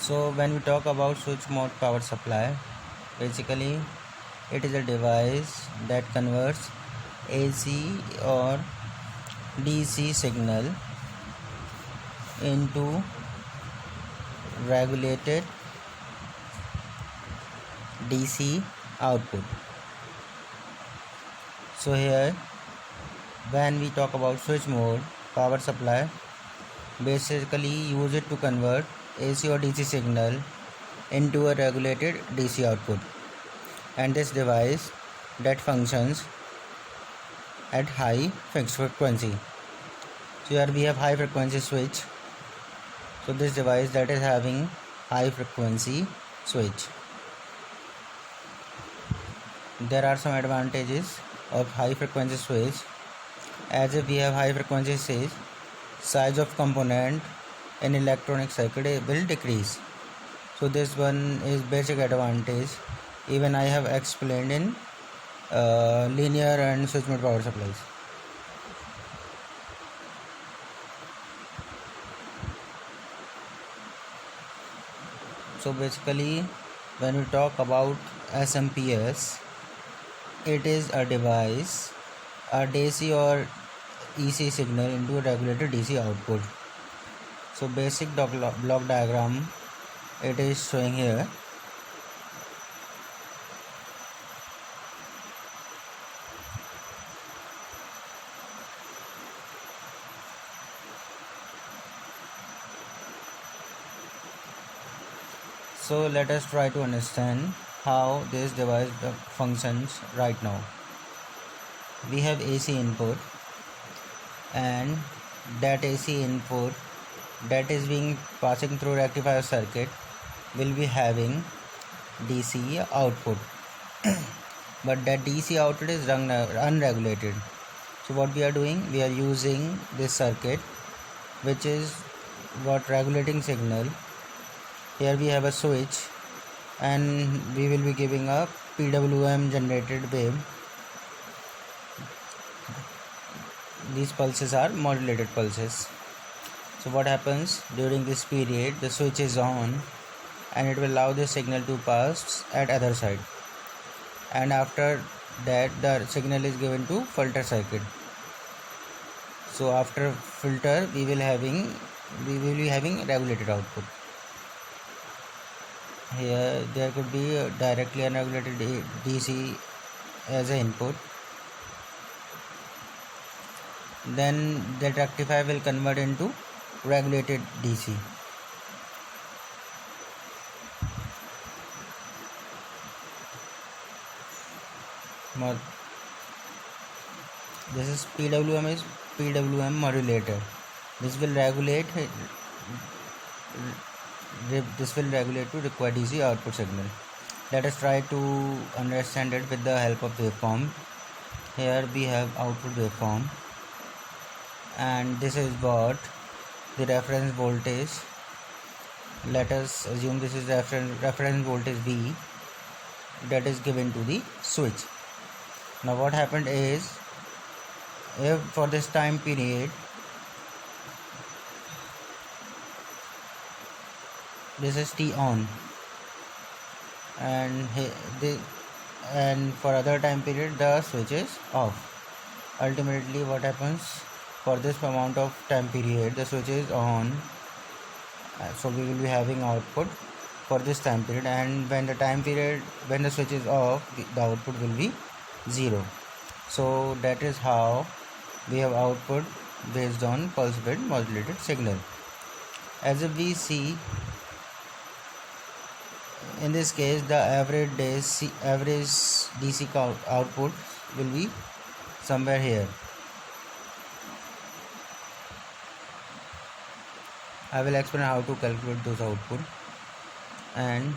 So when we talk about switch mode power supply, basically it is a device that converts AC or DC signal into regulated DC output. So here when we talk about switch mode power supply, basically use it to convert AC or DC signal into a regulated DC output, and this device that functions at high fixed frequency. So here we have high frequency switch. So this device that is having high frequency switch. There are some advantages of high frequency switch. As if we have high frequency switch, size of component in electronic circuit will decrease. So this one is basic advantage. Even I have explained in linear and switch mode power supplies. So basically when we talk about SMPS, it is a device, a DC or EC signal into a regulated DC output. So basic block diagram it is showing here. So let us try to understand how this device functions right now. We have AC input, and that AC input that is being passing through rectifier circuit will be having DC output but that DC output is unregulated. So what we are doing, we are using this circuit which is what regulating signal. Here we have a switch and we will be giving a PWM generated wave. These pulses are modulated pulses. So what happens during this period, the switch is on and it will allow the signal to pass at other side, and after that the signal is given to filter circuit. So after filter we will be having regulated output. Here there could be directly unregulated DC as an input. Then that rectifier will convert into regulated DC. This is PWM modulator. This will regulate to required DC output signal. Let us try to understand it with the help of waveform. Here we have output waveform, and this is what the reference voltage. Let us assume this is reference voltage V that is given to the switch. Now what happened is, if for this time period this is T on, and for other time period the switch is off. Ultimately what happens, for this amount of time period the switch is on, so we will be having output for this time period, and when the switch is off, the output will be 0. So that is how we have output based on pulse width modulated signal. As if we see, in this case the average DC output will be somewhere here. I will explain how to calculate those output. And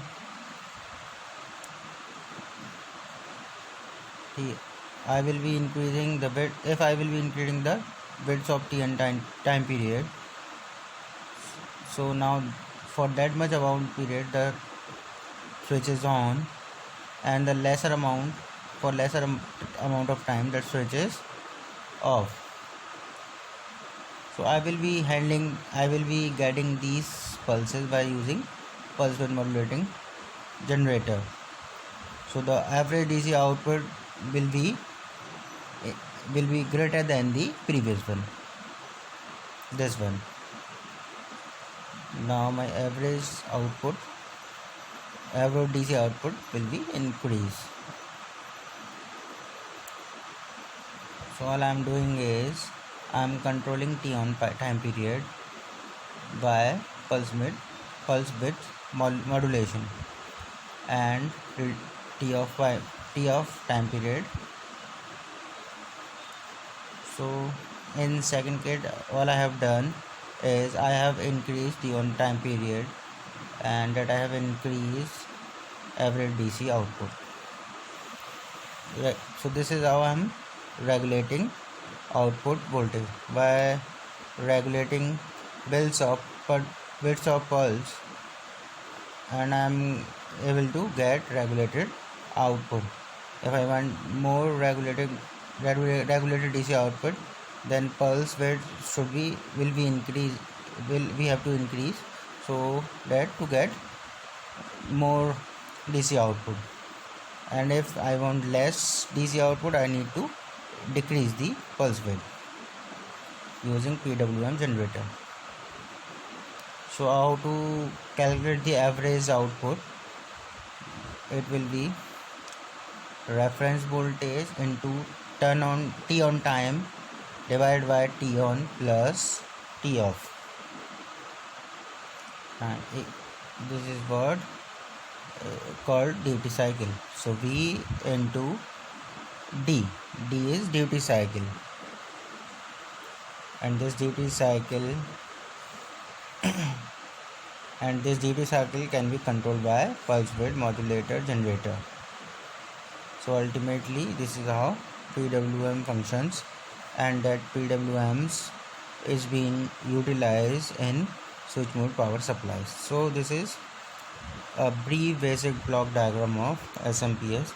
I will be increasing the bit. If I will be increasing the bits of T and time period, so now for that much amount period the switch is on, and the lesser amount of time that switch is off. So I will be getting these pulses by using pulse width modulating generator. So the average DC output will be greater than the previous one, this one. Now my average DC output will be increased. So all I am doing is I am controlling T on time period by pulse width modulation, and T of time period. So in second case, all I have done is I have increased T on time period, and that I have increased average DC output. So this is how I am regulating output voltage, by regulating widths of pulse, and I am able to get regulated output. If I want more regulated DC output, then pulse width will be increased. We have to increase, so that to get more DC output. And if I want less DC output, I need to decrease the pulse width using PWM generator. So how to calculate the average output? It will be reference voltage into T on time divided by T on plus T off. And this is what called duty cycle. So V into D is duty cycle, and this duty cycle can be controlled by pulse width modulator generator. So ultimately this is how PWM functions, and that PWMs is being utilized in switch mode power supplies. So this is a brief basic block diagram of SMPS.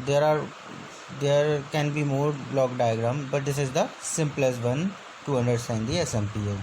There can be more block diagram, but this is the simplest one to understand the SMPS.